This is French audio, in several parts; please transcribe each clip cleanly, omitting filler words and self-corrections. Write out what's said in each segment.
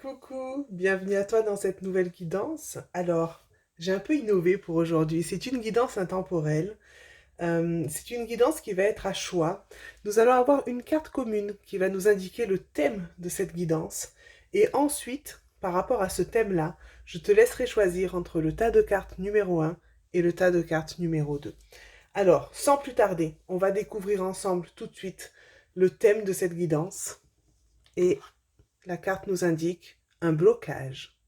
Coucou, bienvenue à toi dans cette nouvelle guidance. Alors, j'ai un peu innové pour aujourd'hui. C'est une guidance intemporelle. C'est une guidance qui va être à choix. Nous allons avoir une carte commune qui va nous indiquer le thème de cette guidance. Et ensuite, par rapport à ce thème-là, je te laisserai choisir entre le tas de cartes numéro un et le tas de cartes numéro 2. Alors, sans plus tarder, on va découvrir ensemble tout de suite le thème de cette guidance. Et la carte nous indique un blocage.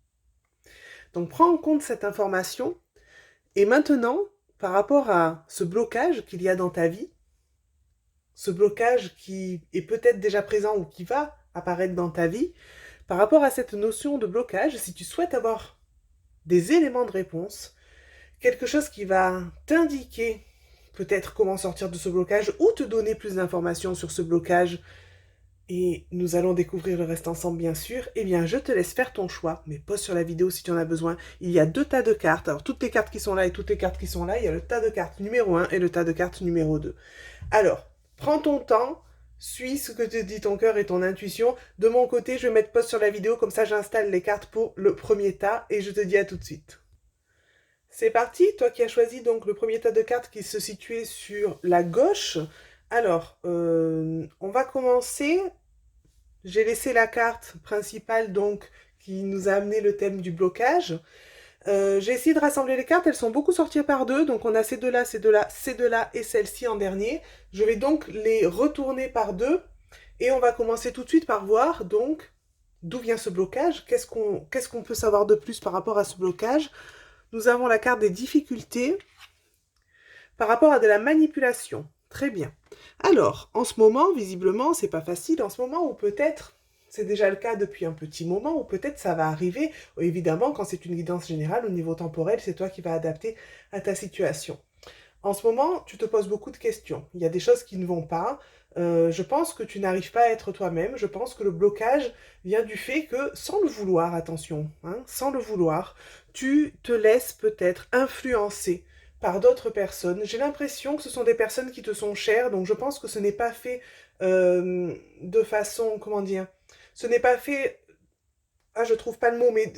Donc prends en compte cette information et maintenant, par rapport à ce blocage qu'il y a dans ta vie, ce blocage qui est peut-être déjà présent ou qui va apparaître dans ta vie, par rapport à cette notion de blocage, si tu souhaites avoir des éléments de réponse, quelque chose qui va t'indiquer peut-être comment sortir de ce blocage ou te donner plus d'informations sur ce blocage, et nous allons découvrir le reste ensemble bien sûr, eh bien je te laisse faire ton choix, mais pause sur la vidéo si tu en as besoin. Il y a deux tas de cartes, alors toutes les cartes qui sont là et toutes les cartes qui sont là, il y a le tas de cartes numéro 1 et le tas de cartes numéro 2. Alors, prends ton temps, suis ce que te dit ton cœur et ton intuition. De mon côté, je vais mettre pause sur la vidéo, comme ça j'installe les cartes pour le premier tas et je te dis à tout de suite. C'est parti, toi qui as choisi donc le premier tas de cartes qui se situait sur la gauche. Alors, on va commencer. J'ai laissé la carte principale donc qui nous a amené le thème du blocage. J'ai essayé de rassembler les cartes, elles sont beaucoup sorties par deux, donc on a ces deux-là, ces deux-là, ces deux-là et celle-ci en dernier. Je vais donc les retourner par deux et on va commencer tout de suite par voir donc d'où vient ce blocage, qu'est-ce qu'on peut savoir de plus par rapport à ce blocage. Nous avons la carte des difficultés par rapport à de la manipulation. Très bien. Alors, en ce moment, visiblement, c'est pas facile en ce moment, ou peut-être c'est déjà le cas depuis un petit moment, ou peut-être ça va arriver. Évidemment, quand c'est une guidance générale, au niveau temporel, c'est toi qui vas adapter à ta situation. En ce moment, tu te poses beaucoup de questions. Il y a des choses qui ne vont pas. Je pense que tu n'arrives pas à être toi-même. Je pense que le blocage vient du fait que, sans le vouloir, attention, hein, sans le vouloir, tu te laisses peut-être influencer par d'autres personnes. J'ai l'impression que ce sont des personnes qui te sont chères, donc je pense que ce n'est pas fait de façon, comment dire, ce n'est pas fait, ah je trouve pas le mot, mais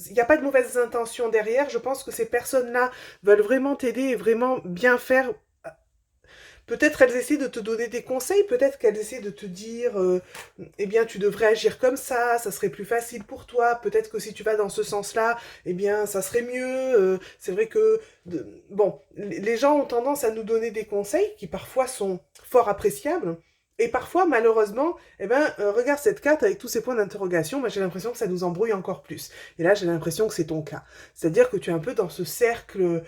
il n'y a pas de mauvaises intentions derrière. Je pense que ces personnes-là veulent vraiment t'aider et vraiment bien faire. Peut-être elles essaient de te donner des conseils, peut-être qu'elles essaient de te dire eh bien tu devrais agir comme ça serait plus facile pour toi, peut-être que si tu vas dans ce sens-là, eh bien ça serait mieux. C'est vrai que bon, les gens ont tendance à nous donner des conseils qui parfois sont fort appréciables. Et parfois, malheureusement, eh ben, regarde cette carte avec tous ces points d'interrogation, moi j'ai l'impression que ça nous embrouille encore plus. Et là, j'ai l'impression que c'est ton cas. C'est-à-dire que tu es un peu dans ce cercle.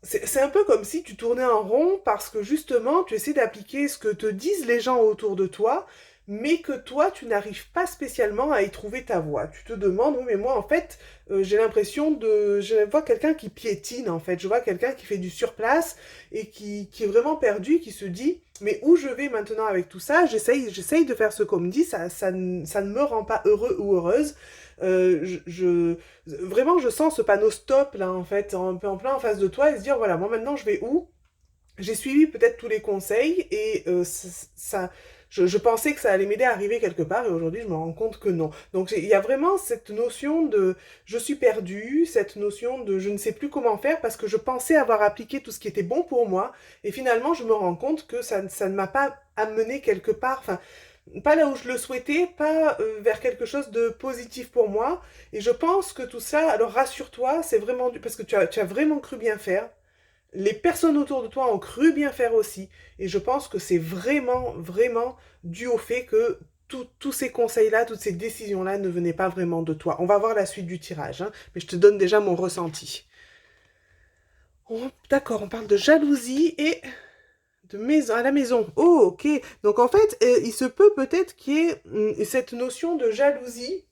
C'est un peu comme si tu tournais en rond parce que justement tu essaies d'appliquer ce que te disent les gens autour de toi, mais que toi tu n'arrives pas spécialement à y trouver ta voie. Tu te demandes, oui mais moi en fait j'ai l'impression de... Je vois quelqu'un qui piétine en fait, je vois quelqu'un qui fait du surplace et qui est vraiment perdu, qui se dit, mais où je vais maintenant avec tout ça? J'essaye de faire ce qu'on me dit, ça ne me rend pas heureux ou heureuse. Vraiment, je sens ce panneau stop là en fait, en plein en face de toi et se dire voilà, moi maintenant je vais où? J'ai suivi peut-être tous les conseils et je pensais que ça allait m'aider à arriver quelque part et aujourd'hui je me rends compte que non. Donc il y a vraiment cette notion de je suis perdue, cette notion de je ne sais plus comment faire parce que je pensais avoir appliqué tout ce qui était bon pour moi et finalement je me rends compte que ça ne m'a pas amené quelque part, enfin pas là où je le souhaitais, pas vers quelque chose de positif pour moi. Et je pense que tout ça, alors rassure-toi, c'est vraiment parce que tu as vraiment cru bien faire. Les personnes autour de toi ont cru bien faire aussi. Et je pense que c'est vraiment, vraiment dû au fait que tous ces conseils-là, toutes ces décisions-là ne venaient pas vraiment de toi. On va voir la suite du tirage, hein, mais je te donne déjà mon ressenti. D'accord, on parle de jalousie et de maison à la maison. Oh, ok. Donc en fait, il se peut peut-être qu'il y ait cette notion de jalousie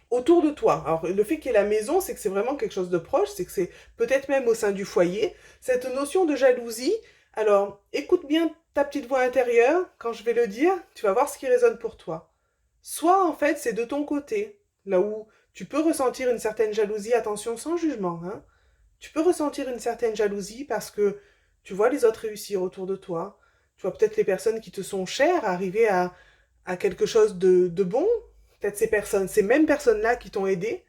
autour de toi. Alors le fait qu'il y ait la maison, c'est que c'est vraiment quelque chose de proche, c'est que c'est peut-être même au sein du foyer. Cette notion de jalousie, alors écoute bien ta petite voix intérieure quand je vais le dire, tu vas voir ce qui résonne pour toi. Soit en fait c'est de ton côté, là où tu peux ressentir une certaine jalousie, attention sans jugement, hein. Tu peux ressentir une certaine jalousie parce que tu vois les autres réussir autour de toi. Tu vois peut-être les personnes qui te sont chères arriver à quelque chose de bon. peut-être ces mêmes personnes-là qui t'ont aidé,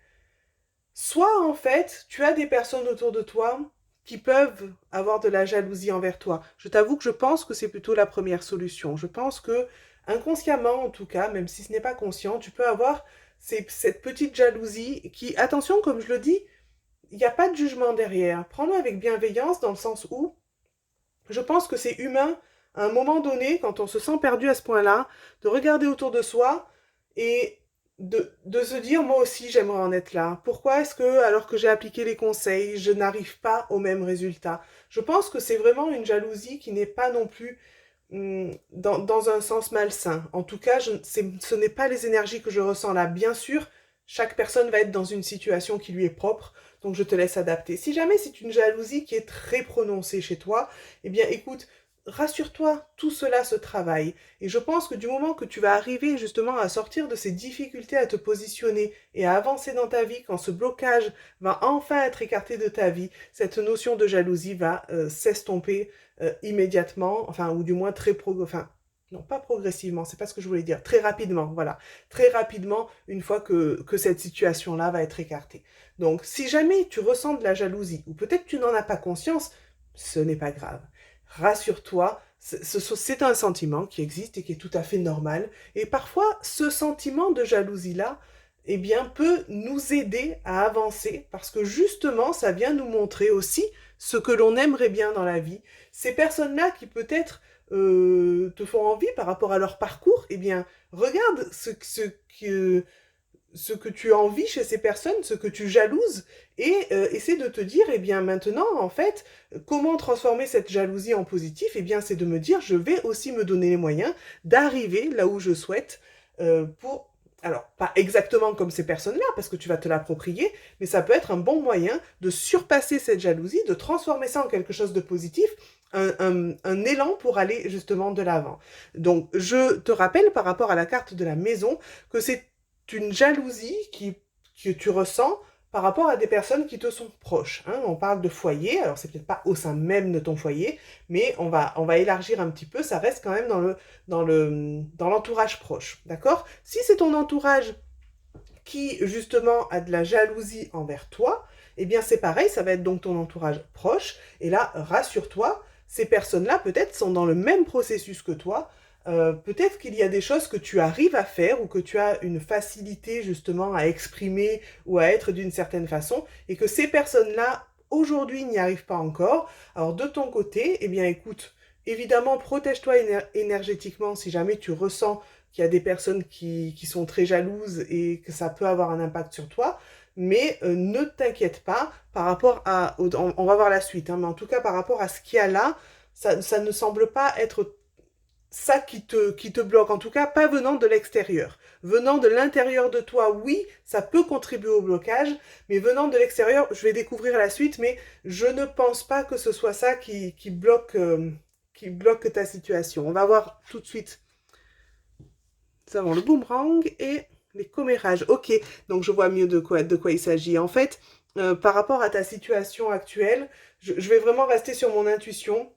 soit en fait, tu as des personnes autour de toi qui peuvent avoir de la jalousie envers toi. Je t'avoue que je pense que c'est plutôt la première solution. Je pense que inconsciemment, en tout cas, même si ce n'est pas conscient, tu peux avoir cette petite jalousie qui, attention, comme je le dis, il n'y a pas de jugement derrière. Prends-le avec bienveillance dans le sens où je pense que c'est humain, à un moment donné, quand on se sent perdu à ce point-là, de regarder autour de soi et de se dire, moi aussi, j'aimerais en être là. Pourquoi est-ce que, alors que j'ai appliqué les conseils, je n'arrive pas au même résultat? Je pense que c'est vraiment une jalousie qui n'est pas non plus dans un sens malsain. En tout cas, ce n'est pas les énergies que je ressens là. Bien sûr, chaque personne va être dans une situation qui lui est propre, donc je te laisse adapter. Si jamais c'est une jalousie qui est très prononcée chez toi, eh bien écoute, rassure-toi, tout cela se travaille. Et je pense que du moment que tu vas arriver justement à sortir de ces difficultés à te positionner et à avancer dans ta vie, quand ce blocage va enfin être écarté de ta vie, cette notion de jalousie va s'estomper immédiatement, enfin, ou du moins enfin, non, pas progressivement, c'est pas ce que je voulais dire, très rapidement, voilà, très rapidement, une fois que cette situation-là va être écartée. Donc, si jamais tu ressens de la jalousie, ou peut-être tu n'en as pas conscience, ce n'est pas grave. Rassure-toi, c'est un sentiment qui existe et qui est tout à fait normal. Et parfois, ce sentiment de jalousie-là, eh bien, peut nous aider à avancer parce que justement, ça vient nous montrer aussi ce que l'on aimerait bien dans la vie. Ces personnes-là qui peut-être te font envie par rapport à leur parcours, eh bien, regarde ce que tu envies chez ces personnes, ce que tu jalouses, et essaie de te dire, eh bien maintenant, en fait, comment transformer cette jalousie en positif? Eh bien, c'est de me dire, je vais aussi me donner les moyens d'arriver là où je souhaite pour... Alors, pas exactement comme ces personnes-là, parce que tu vas te l'approprier, mais ça peut être un bon moyen de surpasser cette jalousie, de transformer ça en quelque chose de positif, un élan pour aller justement de l'avant. Donc, je te rappelle par rapport à la carte de la maison que c'est une jalousie que tu ressens par rapport à des personnes qui te sont proches. Hein. On parle de foyer, alors c'est peut-être pas au sein même de ton foyer, mais on va élargir un petit peu, ça reste quand même dans l'entourage proche. D'accord? Si c'est ton entourage qui justement a de la jalousie envers toi, eh bien c'est pareil, ça va être donc ton entourage proche, et là, rassure-toi, ces personnes-là peut-être sont dans le même processus que toi, peut-être qu'il y a des choses que tu arrives à faire ou que tu as une facilité justement à exprimer ou à être d'une certaine façon et que ces personnes-là aujourd'hui n'y arrivent pas encore. Alors de ton côté, eh bien écoute, évidemment protège-toi énergétiquement si jamais tu ressens qu'il y a des personnes qui sont très jalouses et que ça peut avoir un impact sur toi. Mais ne t'inquiète pas par rapport à... On va voir la suite, hein, mais en tout cas par rapport à ce qu'il y a là, ça ne semble pas être ça qui te bloque, en tout cas pas venant de l'extérieur. Venant de l'intérieur de toi, oui, ça peut contribuer au blocage, mais venant de l'extérieur, je vais découvrir la suite, mais je ne pense pas que ce soit ça qui bloque ta situation. On va voir tout de suite. Nous avons le boomerang et les commérages. Ok, donc je vois mieux de quoi il s'agit. En fait, par rapport à ta situation actuelle, je vais vraiment rester sur mon intuition.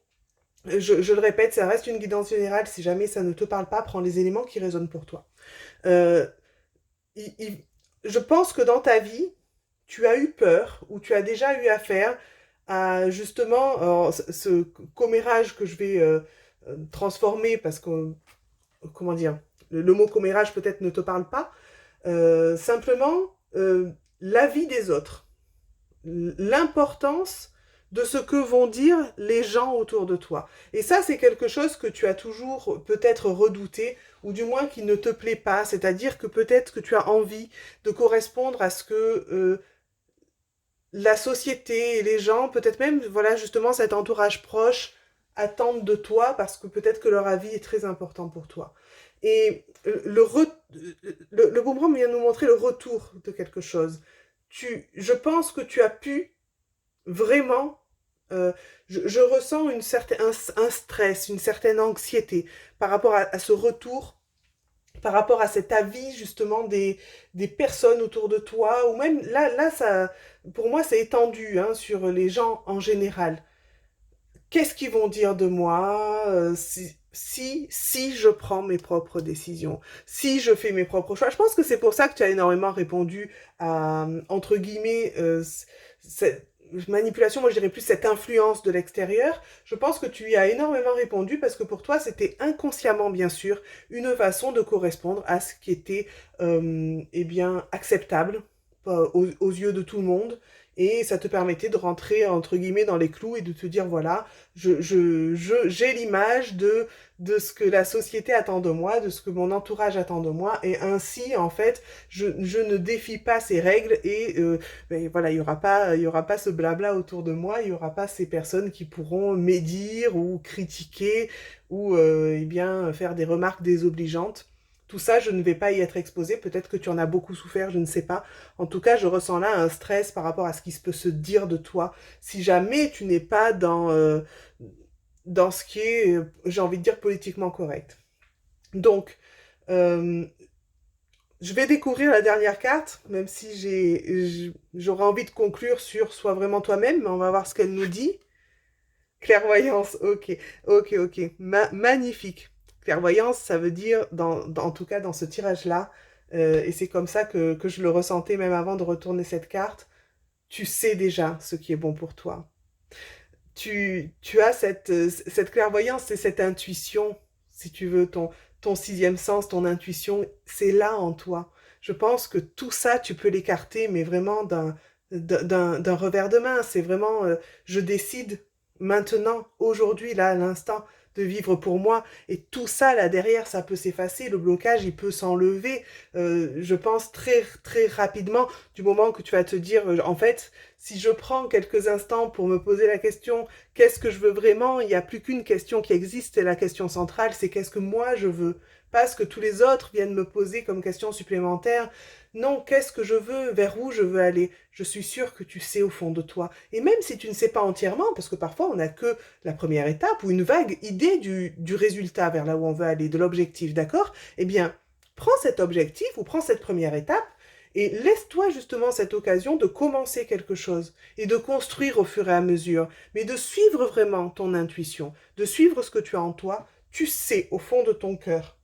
Je le répète, ça reste une guidance générale. Si jamais ça ne te parle pas, prends les éléments qui résonnent pour toi. Euh, je pense que dans ta vie, tu as eu peur ou tu as déjà eu affaire à justement ce commérage que je vais transformer parce que, comment dire, le mot commérage peut-être ne te parle pas. Simplement, l'avis des autres, l'importance de ce que vont dire les gens autour de toi. Et ça, c'est quelque chose que tu as toujours peut-être redouté, ou du moins qui ne te plaît pas, c'est-à-dire que peut-être que tu as envie de correspondre à ce que la société et les gens, peut-être même, voilà, justement, cet entourage proche, attendent de toi, parce que peut-être que leur avis est très important pour toi. Et le boomerang vient nous montrer le retour de quelque chose. Je pense que tu as pu vraiment, je ressens un stress, une certaine anxiété par rapport à ce retour, par rapport à cet avis justement des personnes autour de toi, ou même là ça, pour moi c'est étendu hein, sur les gens en général. Qu'est-ce qu'ils vont dire de moi? si je prends mes propres décisions, si je fais mes propres choix. Je pense que c'est pour ça que tu as énormément répondu à, entre guillemets, cette manipulation, moi je dirais plus cette influence de l'extérieur. Je pense que tu y as énormément répondu parce que pour toi, c'était inconsciemment, bien sûr, une façon de correspondre à ce qui était, eh bien, acceptable aux yeux de tout le monde. Et ça te permettait de rentrer, entre guillemets, dans les clous et de te dire, voilà, j'ai l'image de ce que la société attend de moi, de ce que mon entourage attend de moi, et ainsi, en fait, je ne défie pas ces règles, et ben, voilà, il y aura pas ce blabla autour de moi, il y aura pas ces personnes qui pourront médire ou critiquer, ou eh bien, faire des remarques désobligeantes. Tout ça, je ne vais pas y être exposée. Peut-être que tu en as beaucoup souffert, je ne sais pas. En tout cas, je ressens là un stress par rapport à ce qui peut se dire de toi. Si jamais tu n'es pas dans ce qui est, j'ai envie de dire, politiquement correct. Donc, euh, je vais découvrir la dernière carte, même si j'aurais envie de conclure sur Sois vraiment toi-même, mais on va voir ce qu'elle nous dit. Clairvoyance, ok, ok. Magnifique. Clairvoyance, ça veut dire, en tout cas dans ce tirage-là, et c'est comme ça que je le ressentais même avant de retourner cette carte, tu sais déjà ce qui est bon pour toi. Tu as cette clairvoyance et cette intuition, si tu veux, ton sixième sens, ton intuition, c'est là en toi. Je pense que tout ça, tu peux l'écarter, mais vraiment d'un revers de main. C'est vraiment, je décide maintenant, aujourd'hui, là, à l'instant, de vivre pour moi. Et tout ça, là, derrière, ça peut s'effacer. Le blocage, il peut s'enlever, je pense, très, très rapidement, du moment que tu vas te dire, en fait, si je prends quelques instants pour me poser la question, qu'est-ce que je veux vraiment? Il n'y a plus qu'une question qui existe, c'est la question centrale, c'est qu'est-ce que moi je veux? Pas ce que tous les autres viennent me poser comme question supplémentaire. Non, qu'est-ce que je veux? Vers où je veux aller? Je suis sûre que tu sais au fond de toi. Et même si tu ne sais pas entièrement, parce que parfois on n'a que la première étape ou une vague idée du résultat vers là où on veut aller, de l'objectif, d'accord? Eh bien, prends cet objectif ou prends cette première étape et laisse-toi justement cette occasion de commencer quelque chose et de construire au fur et à mesure, mais de suivre vraiment ton intuition, de suivre ce que tu as en toi, tu sais au fond de ton cœur.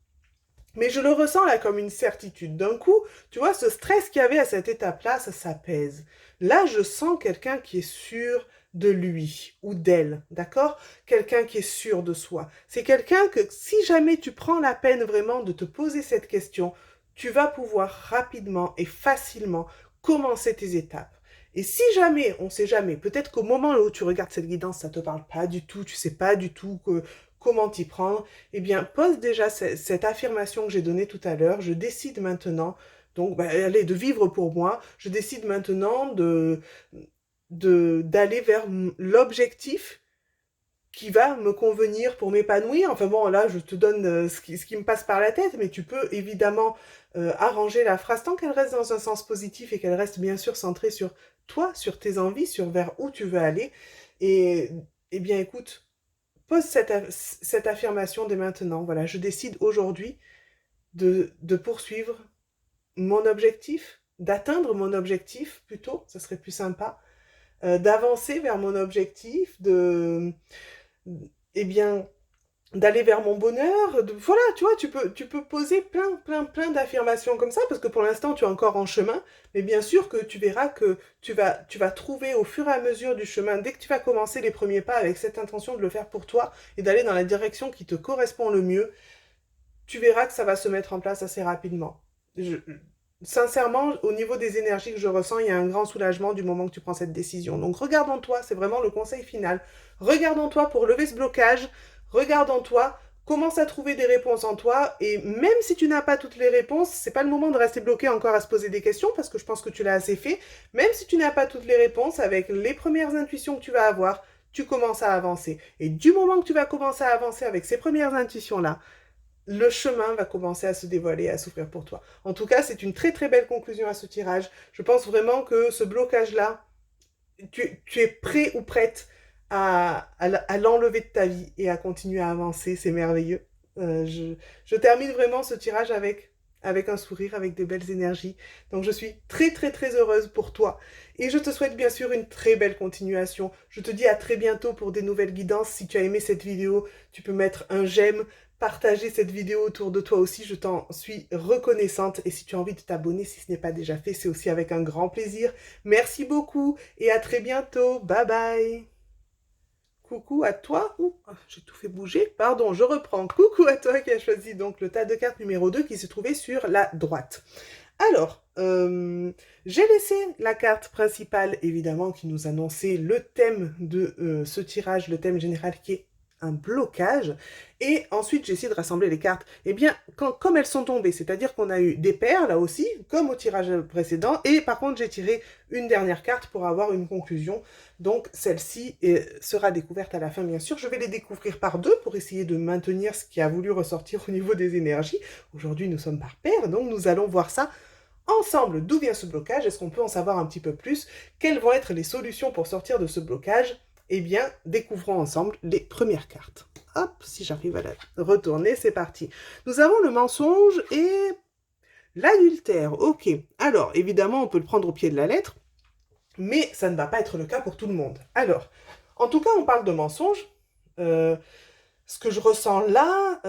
Mais je le ressens là comme une certitude. D'un coup, tu vois, ce stress qu'il y avait à cette étape-là, ça s'apaise. Là, je sens quelqu'un qui est sûr de lui ou d'elle, d'accord? Quelqu'un qui est sûr de soi. C'est quelqu'un que si jamais tu prends la peine vraiment de te poser cette question, tu vas pouvoir rapidement et facilement commencer tes étapes. Et si jamais, on sait jamais, peut-être qu'au moment où tu regardes cette guidance, ça te parle pas du tout, tu sais pas du tout comment t'y prendre, eh bien, pose déjà cette affirmation que j'ai donnée tout à l'heure. Je décide maintenant, donc, allez, de vivre pour moi. Je décide maintenant d'aller vers l'objectif qui va me convenir pour m'épanouir. Enfin bon, là, je te donne ce qui me passe par la tête, mais tu peux évidemment arranger la phrase tant qu'elle reste dans un sens positif et qu'elle reste bien sûr centrée sur toi, sur tes envies, sur vers où tu veux aller. Et, eh bien, écoute, pose cette affirmation dès maintenant. Voilà, je décide aujourd'hui de poursuivre mon objectif, d'atteindre mon objectif plutôt, ça serait plus sympa, d'avancer vers mon objectif, eh bien, d'aller vers mon bonheur. Voilà, tu vois, tu peux poser plein d'affirmations comme ça, parce que pour l'instant, tu es encore en chemin, mais bien sûr que tu verras que tu vas trouver au fur et à mesure du chemin, dès que tu vas commencer les premiers pas avec cette intention de le faire pour toi et d'aller dans la direction qui te correspond le mieux, tu verras que ça va se mettre en place assez rapidement. Sincèrement, au niveau des énergies que je ressens, il y a un grand soulagement du moment que tu prends cette décision. Donc regarde en toi, c'est vraiment le conseil final. Regarde en toi pour lever ce blocage, regarde en toi, commence à trouver des réponses en toi, et même si tu n'as pas toutes les réponses, c'est pas le moment de rester bloqué encore à se poser des questions, parce que je pense que tu l'as assez fait. Même si tu n'as pas toutes les réponses, avec les premières intuitions que tu vas avoir, tu commences à avancer. Et du moment que tu vas commencer à avancer avec ces premières intuitions-là, le chemin va commencer à se dévoiler et à s'ouvrir pour toi. En tout cas, c'est une très belle conclusion à ce tirage. Je pense vraiment que ce blocage-là, tu es prêt ou prête à l'enlever de ta vie et à continuer à avancer. C'est merveilleux. Je termine vraiment ce tirage avec un sourire, avec des belles énergies. Donc je suis très heureuse pour toi. Et je te souhaite bien sûr une très belle continuation. Je te dis à très bientôt pour des nouvelles guidances. Si tu as aimé cette vidéo, tu peux mettre un j'aime, partager cette vidéo autour de toi aussi, je t'en suis reconnaissante. Et si tu as envie de t'abonner, si ce n'est pas déjà fait, c'est aussi avec un grand plaisir. Merci beaucoup et à très bientôt. Bye bye. Coucou à toi. Ouh, j'ai tout fait bouger. Pardon, je reprends. Coucou à toi qui as choisi donc le tas de cartes numéro 2 qui se trouvait sur la droite. Alors, j'ai laissé la carte principale, évidemment, qui nous annonçait le thème de ce tirage, le thème général qui est un blocage. Et ensuite, j'ai essayé de rassembler les cartes. Eh bien, comme elles sont tombées, c'est-à-dire qu'on a eu des paires, là aussi, comme au tirage précédent. Et par contre, j'ai tiré une dernière carte pour avoir une conclusion. Donc, celle-ci sera découverte à la fin, bien sûr. Je vais les découvrir par deux pour essayer de maintenir ce qui a voulu ressortir au niveau des énergies. Aujourd'hui, nous sommes par paires, donc nous allons voir ça ensemble. D'où vient ce blocage? Est-ce qu'on peut en savoir un petit peu plus? Quelles vont être les solutions pour sortir de ce blocage? Eh bien, découvrons ensemble les premières cartes. Hop, si j'arrive à la retourner, c'est parti. Nous avons le mensonge et l'adultère. Ok, alors évidemment, on peut le prendre au pied de la lettre, mais ça ne va pas être le cas pour tout le monde. Alors, en tout cas, on parle de mensonge. Ce que je ressens là,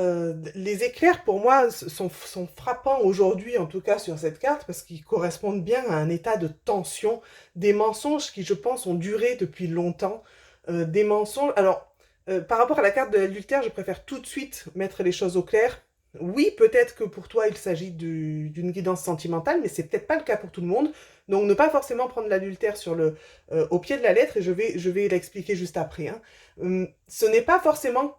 les éclairs pour moi sont frappants aujourd'hui, en tout cas sur cette carte, parce qu'ils correspondent bien à un état de tension, des mensonges qui, je pense, ont duré depuis longtemps, des mensonges... Alors, par rapport à la carte de l'adultère, je préfère tout de suite mettre les choses au clair. Oui, peut-être que pour toi, il s'agit d'une guidance sentimentale, mais c'est peut-être pas le cas pour tout le monde. Donc, ne pas forcément prendre l'adultère au pied de la lettre, et je vais l'expliquer juste après. Hein. Ce n'est pas forcément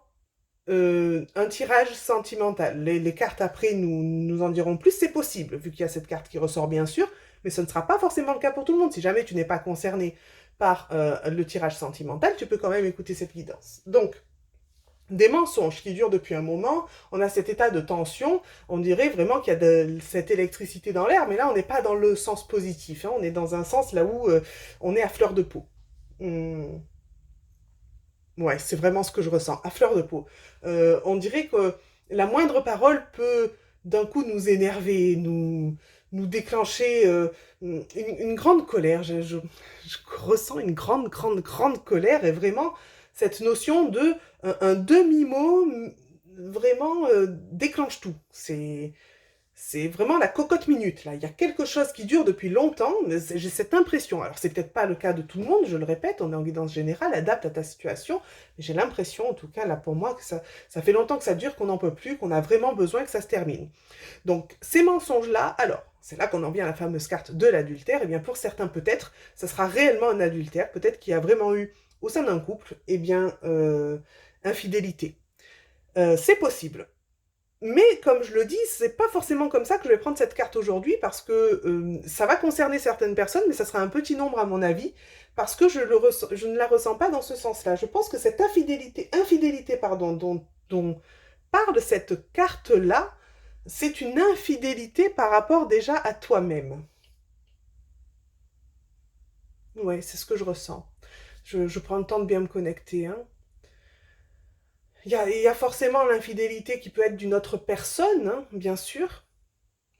un tirage sentimental. Les cartes après nous en diront plus, c'est possible, vu qu'il y a cette carte qui ressort bien sûr, mais ce ne sera pas forcément le cas pour tout le monde. Si jamais tu n'es pas concerné par le tirage sentimental, tu peux quand même écouter cette guidance. Donc, des mensonges qui durent depuis un moment, on a cet état de tension, on dirait vraiment qu'il y a de cette électricité dans l'air, mais là on n'est pas dans le sens positif, hein, on est dans un sens là où on est à fleur de peau. Ouais, c'est vraiment ce que je ressens, à fleur de peau. On dirait que la moindre parole peut d'un coup nous énerver, nous déclencher une grande colère. Je ressens une grande colère et vraiment cette notion de un demi-mot vraiment déclenche tout. C'est vraiment la cocotte minute, là. Il y a quelque chose qui dure depuis longtemps, mais j'ai cette impression. Alors, c'est peut-être pas le cas de tout le monde, je le répète, on est en guidance générale, adapte à ta situation, mais j'ai l'impression, en tout cas, là, pour moi, que ça fait longtemps que ça dure, qu'on n'en peut plus, qu'on a vraiment besoin que ça se termine. Donc, ces mensonges-là, alors, c'est là qu'on en vient à la fameuse carte de l'adultère, et bien, pour certains, peut-être, ça sera réellement un adultère, peut-être qu'il y a vraiment eu, au sein d'un couple, eh bien, infidélité. C'est possible. Mais comme je le dis, c'est pas forcément comme ça que je vais prendre cette carte aujourd'hui parce que ça va concerner certaines personnes, mais ça sera un petit nombre à mon avis, parce que je ne la ressens pas dans ce sens-là. Je pense que cette infidélité pardon, dont parle cette carte-là, c'est une infidélité par rapport déjà à toi-même. Ouais, c'est ce que je ressens. Je prends le temps de bien me connecter, hein. Il y a forcément l'infidélité qui peut être d'une autre personne, hein, bien sûr.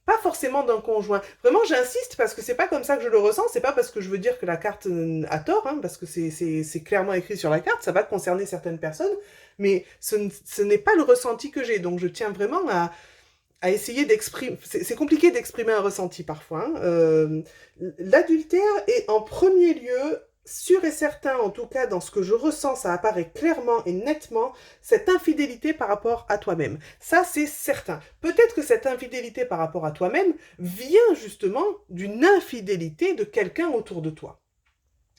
Pas forcément d'un conjoint. Vraiment, j'insiste parce que c'est pas comme ça que je le ressens. C'est pas parce que je veux dire que la carte a tort, hein, parce que c'est clairement écrit sur la carte. Ça va concerner certaines personnes, mais ce n'est pas le ressenti que j'ai. Donc, je tiens vraiment à essayer d'exprimer. C'est compliqué d'exprimer un ressenti parfois. Hein. L'adultère est en premier lieu sûr et certain, en tout cas dans ce que je ressens, ça apparaît clairement et nettement, cette infidélité par rapport à toi-même. Ça, c'est certain. Peut-être que cette infidélité par rapport à toi-même vient justement d'une infidélité de quelqu'un autour de toi.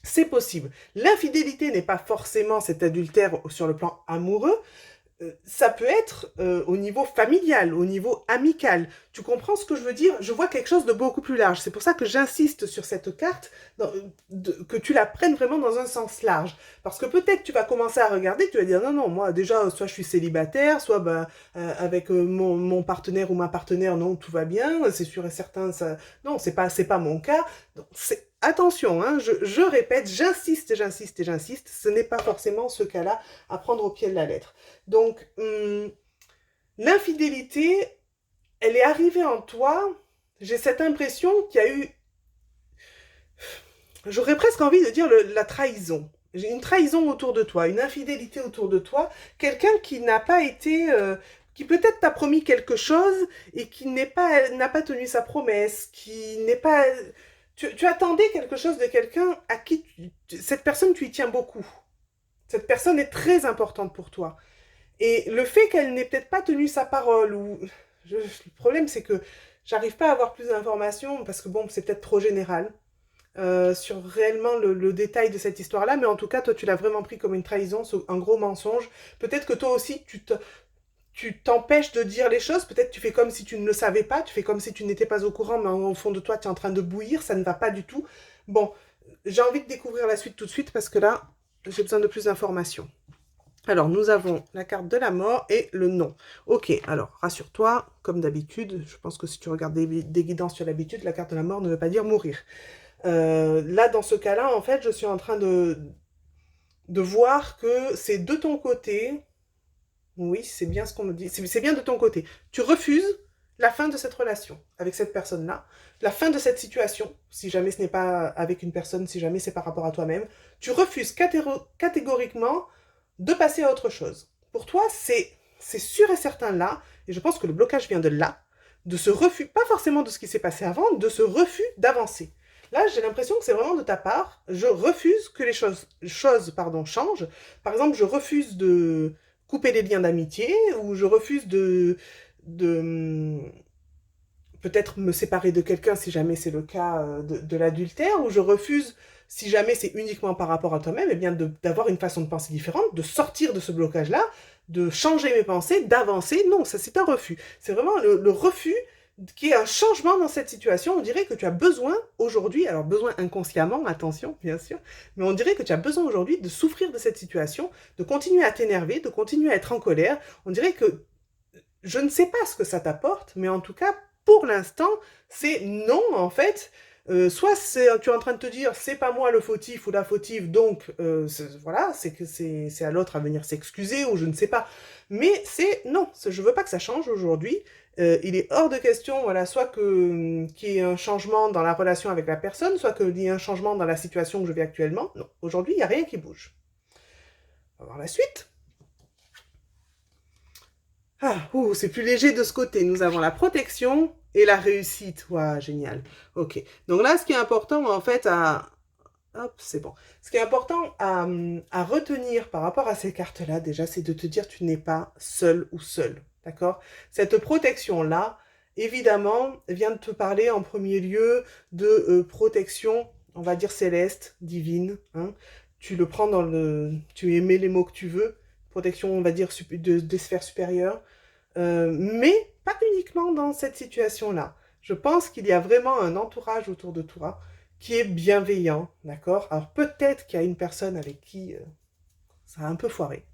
C'est possible. L'infidélité n'est pas forcément cet adultère sur le plan amoureux, ça peut être au niveau familial, au niveau amical. Tu comprends ce que je veux dire? Je vois quelque chose de beaucoup plus large. C'est pour ça que j'insiste sur cette carte, que tu la prennes vraiment dans un sens large. Parce que peut-être tu vas commencer à regarder, tu vas dire non, non, moi déjà, soit je suis célibataire, soit ben, avec mon partenaire ou ma partenaire, non, tout va bien, c'est sûr et certain, ça... non, c'est pas mon cas. Donc, attention, hein, je répète, j'insiste, ce n'est pas forcément ce cas-là à prendre au pied de la lettre. Donc, l'infidélité, elle est arrivée en toi, j'ai cette impression qu'il y a eu, j'aurais presque envie de dire la trahison. J'ai une trahison autour de toi, une infidélité autour de toi, quelqu'un qui n'a pas été qui peut-être t'a promis quelque chose et qui n'a pas tenu sa promesse, qui n'est pas... Tu attendais quelque chose de quelqu'un à qui cette personne, tu y tiens beaucoup. Cette personne est très importante pour toi. Et le fait qu'elle n'ait peut-être pas tenu sa parole, le problème c'est que j'arrive pas à avoir plus d'informations parce que bon, c'est peut-être trop général sur réellement le détail de cette histoire-là, mais en tout cas, toi, tu l'as vraiment pris comme une trahison, un gros mensonge. Peut-être que toi aussi, tu t'empêches de dire les choses, peut-être tu fais comme si tu ne le savais pas, tu fais comme si tu n'étais pas au courant, mais au fond de toi, tu es en train de bouillir, ça ne va pas du tout. Bon, j'ai envie de découvrir la suite tout de suite parce que là, j'ai besoin de plus d'informations. Alors, nous avons la carte de la mort et le non. Ok, alors, rassure-toi, comme d'habitude, je pense que si tu regardes des guidances sur l'habitude, la carte de la mort ne veut pas dire mourir. Là, dans ce cas-là, en fait, je suis en train de voir que c'est de ton côté. Oui, c'est bien ce qu'on me dit. C'est bien de ton côté. Tu refuses la fin de cette relation avec cette personne-là, la fin de cette situation, si jamais ce n'est pas avec une personne, si jamais c'est par rapport à toi-même. Tu refuses catégoriquement de passer à autre chose. Pour toi, c'est sûr et certain là, et je pense que le blocage vient de là, de ce refus, pas forcément de ce qui s'est passé avant, de ce refus d'avancer. Là, j'ai l'impression que c'est vraiment de ta part. Je refuse que les choses changent. Par exemple, je refuse de couper les liens d'amitié, ou je refuse de peut-être me séparer de quelqu'un si jamais c'est le cas de l'adultère, ou je refuse, si jamais c'est uniquement par rapport à toi-même, eh bien d'avoir une façon de penser différente, de sortir de ce blocage-là, de changer mes pensées, d'avancer. Non, ça c'est un refus. C'est vraiment le refus qui est un changement dans cette situation. On dirait que tu as besoin aujourd'hui, alors besoin inconsciemment, attention, bien sûr, mais on dirait que tu as besoin aujourd'hui de souffrir de cette situation, de continuer à t'énerver, de continuer à être en colère. On dirait que je ne sais pas ce que ça t'apporte, mais en tout cas, pour l'instant, c'est non, en fait. Soit tu es en train de te dire c'est pas moi le fautif ou la fautive, donc voilà, c'est que c'est à l'autre à venir s'excuser ou je ne sais pas. Mais c'est non, je veux pas que ça change aujourd'hui. Il est hors de question, voilà, soit qu'il y ait un changement dans la relation avec la personne, soit qu'il y ait un changement dans la situation que je vis actuellement. Non, aujourd'hui, il n'y a rien qui bouge. On va voir la suite. Ah, ouh, c'est plus léger de ce côté. Nous avons la protection et la réussite. Waouh, génial. Ok. Donc là, ce qui est important, en fait, hop, c'est bon. Ce qui est important à retenir par rapport à ces cartes-là, déjà, c'est de te dire tu n'es pas seul ou seul. D'accord? Cette protection-là, évidemment, vient de te parler en premier lieu de protection, on va dire céleste, divine. Hein. Tu le prends dans le... Tu émets les mots que tu veux. Protection, on va dire, des sphères supérieures. Mais pas uniquement dans cette situation-là. Je pense qu'il y a vraiment un entourage autour de toi qui est bienveillant, d'accord? Alors peut-être qu'il y a une personne avec qui ça a un peu foiré.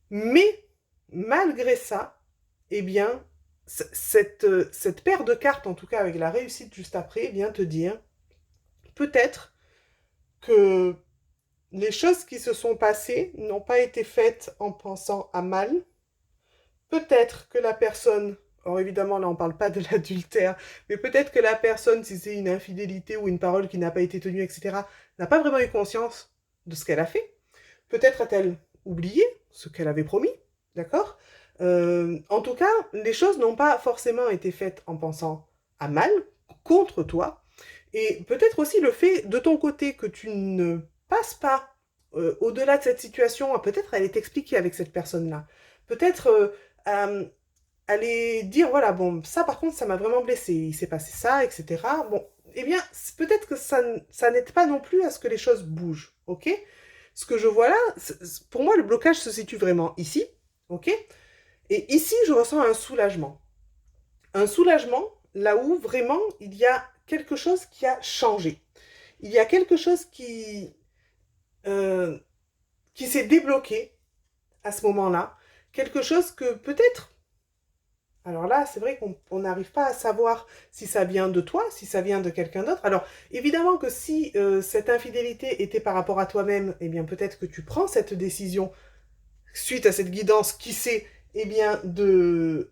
Mais malgré ça, eh bien, cette paire de cartes, en tout cas avec la réussite juste après, vient te dire peut-être que les choses qui se sont passées n'ont pas été faites en pensant à mal. Peut-être que la personne, alors évidemment là on ne parle pas de l'adultère, mais peut-être que la personne, si c'est une infidélité ou une parole qui n'a pas été tenue, etc., n'a pas vraiment eu conscience de ce qu'elle a fait. Peut-être a-t-elle oublié ce qu'elle avait promis, d'accord? En tout cas, les choses n'ont pas forcément été faites en pensant à mal, contre toi, et peut-être aussi le fait de ton côté que tu ne passes pas au-delà de cette situation, peut-être aller t'expliquer avec cette personne-là, peut-être aller dire, voilà, bon, ça par contre, ça m'a vraiment blessé, il s'est passé ça, etc. Bon, eh bien, peut-être que ça n'aide pas non plus à ce que les choses bougent, ok? Ce que je vois là, pour moi, le blocage se situe vraiment ici, ok? Et ici, je ressens un soulagement. Un soulagement là où vraiment il y a quelque chose qui a changé. Il y a quelque chose qui s'est débloqué à ce moment-là. Quelque chose que peut-être... Alors là, c'est vrai qu'on n'arrive pas à savoir si ça vient de toi, si ça vient de quelqu'un d'autre. Alors, évidemment que si cette infidélité était par rapport à toi-même, eh bien peut-être que tu prends cette décision suite à cette guidance, qui sait, eh bien de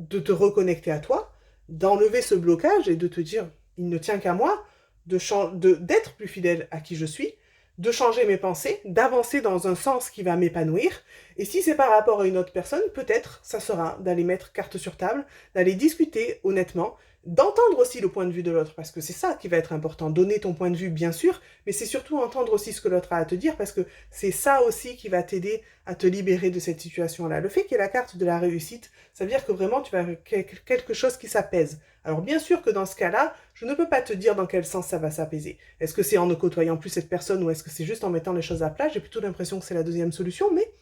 te reconnecter à toi, d'enlever ce blocage et de te dire, il ne tient qu'à moi d'être plus fidèle à qui je suis, de changer mes pensées, d'avancer dans un sens qui va m'épanouir. Et si c'est par rapport à une autre personne, peut-être ça sera d'aller mettre carte sur table, d'aller discuter honnêtement, d'entendre aussi le point de vue de l'autre, parce que c'est ça qui va être important. Donner ton point de vue, bien sûr, mais c'est surtout entendre aussi ce que l'autre a à te dire, parce que c'est ça aussi qui va t'aider à te libérer de cette situation-là. Le fait qu'il y ait la carte de la réussite, ça veut dire que vraiment tu vas quelque chose qui s'apaise. Alors bien sûr que dans ce cas-là, je ne peux pas te dire dans quel sens ça va s'apaiser. Est-ce que c'est en ne côtoyant plus cette personne ou est-ce que c'est juste en mettant les choses à plat? J'ai plutôt l'impression que c'est la deuxième solution, mais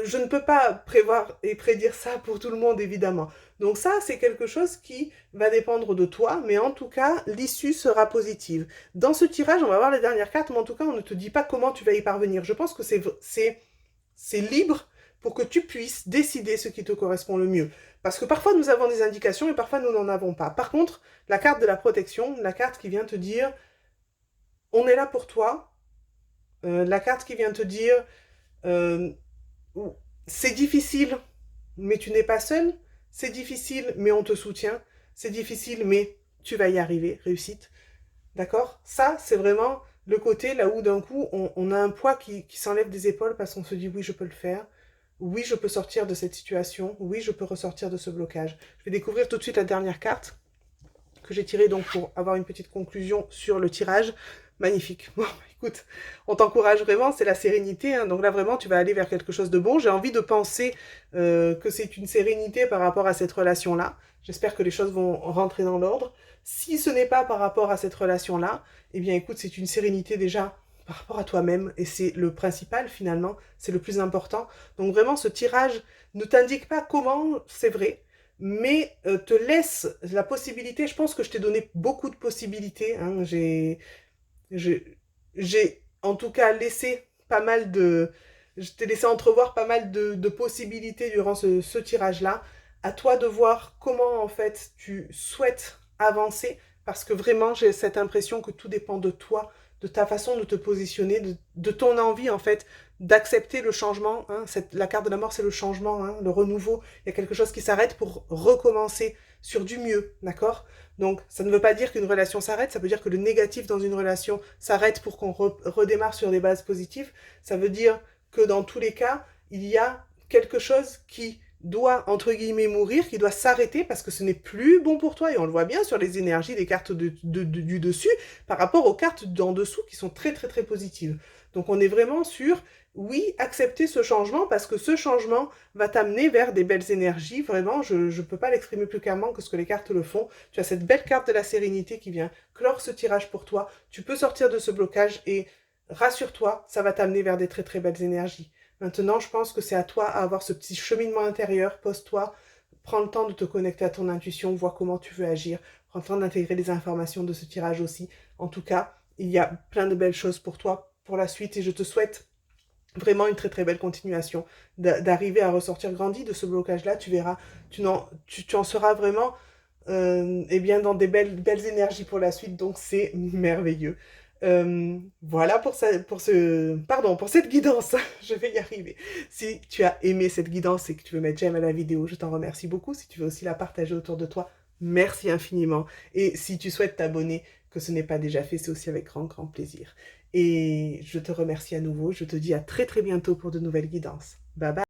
je ne peux pas prévoir et prédire ça pour tout le monde, évidemment. Donc ça, c'est quelque chose qui va dépendre de toi, mais en tout cas, l'issue sera positive. Dans ce tirage, on va voir les dernières cartes, mais en tout cas, on ne te dit pas comment tu vas y parvenir. Je pense que c'est libre pour que tu puisses décider ce qui te correspond le mieux. Parce que parfois, nous avons des indications et parfois, nous n'en avons pas. Par contre, la carte de la protection, la carte qui vient te dire « on est là pour toi », la carte qui vient te dire euh, c'est difficile, mais tu n'es pas seul. C'est difficile, mais on te soutient. C'est difficile, mais tu vas y arriver. Réussite. D'accord? Ça, c'est vraiment le côté là où d'un coup, on a un poids qui s'enlève des épaules parce qu'on se dit oui, je peux le faire. Oui, je peux sortir de cette situation. Oui, je peux ressortir de ce blocage. Je vais découvrir tout de suite la dernière carte que j'ai tirée donc pour avoir une petite conclusion sur le tirage. Magnifique. Bon, écoute, on t'encourage vraiment, c'est la sérénité. Hein. Donc là, vraiment, tu vas aller vers quelque chose de bon. J'ai envie de penser que c'est une sérénité par rapport à cette relation-là. J'espère que les choses vont rentrer dans l'ordre. Si ce n'est pas par rapport à cette relation-là, eh bien, écoute, c'est une sérénité déjà par rapport à toi-même. Et c'est le principal, finalement. C'est le plus important. Donc vraiment, ce tirage ne t'indique pas comment, c'est vrai, mais te laisse la possibilité. Je pense que je t'ai donné beaucoup de possibilités. Hein. J'ai en tout cas laissé pas mal de... Je t'ai laissé entrevoir pas mal de possibilités durant ce tirage-là. À toi de voir comment en fait tu souhaites avancer parce que vraiment j'ai cette impression que tout dépend de toi, de ta façon de te positionner, de ton envie en fait d'accepter le changement. Hein. La carte de la mort c'est le changement, hein, le renouveau. Il y a quelque chose qui s'arrête pour recommencer sur du mieux, d'accord? Donc, ça ne veut pas dire qu'une relation s'arrête, ça veut dire que le négatif dans une relation s'arrête pour qu'on redémarre sur des bases positives. Ça veut dire que dans tous les cas, il y a quelque chose qui doit, entre guillemets, mourir, qui doit s'arrêter parce que ce n'est plus bon pour toi. Et on le voit bien sur les énergies des cartes du dessus par rapport aux cartes d'en dessous qui sont très, très, très positives. Donc, on est vraiment sur, oui, accepter ce changement parce que ce changement va t'amener vers des belles énergies. Vraiment, je ne peux pas l'exprimer plus clairement que ce que les cartes le font. Tu as cette belle carte de la sérénité qui vient clore ce tirage pour toi. Tu peux sortir de ce blocage et rassure-toi, ça va t'amener vers des très très belles énergies. Maintenant, je pense que c'est à toi à avoir ce petit cheminement intérieur. Pose-toi, prends le temps de te connecter à ton intuition, vois comment tu veux agir. Prends le temps d'intégrer les informations de ce tirage aussi. En tout cas, il y a plein de belles choses pour toi pour la suite et je te souhaite vraiment une très très belle continuation, d'arriver à ressortir grandi de ce blocage-là, tu verras, tu en seras vraiment eh bien, dans des belles énergies pour la suite, donc c'est merveilleux. Voilà pour cette guidance, je vais y arriver. Si tu as aimé cette guidance et que tu veux mettre j'aime à la vidéo, je t'en remercie beaucoup. Si tu veux aussi la partager autour de toi, merci infiniment. Et si tu souhaites t'abonner, que ce n'est pas déjà fait, c'est aussi avec grand grand plaisir. Et je te remercie à nouveau. Je te dis à très très bientôt pour de nouvelles guidances. Bye bye.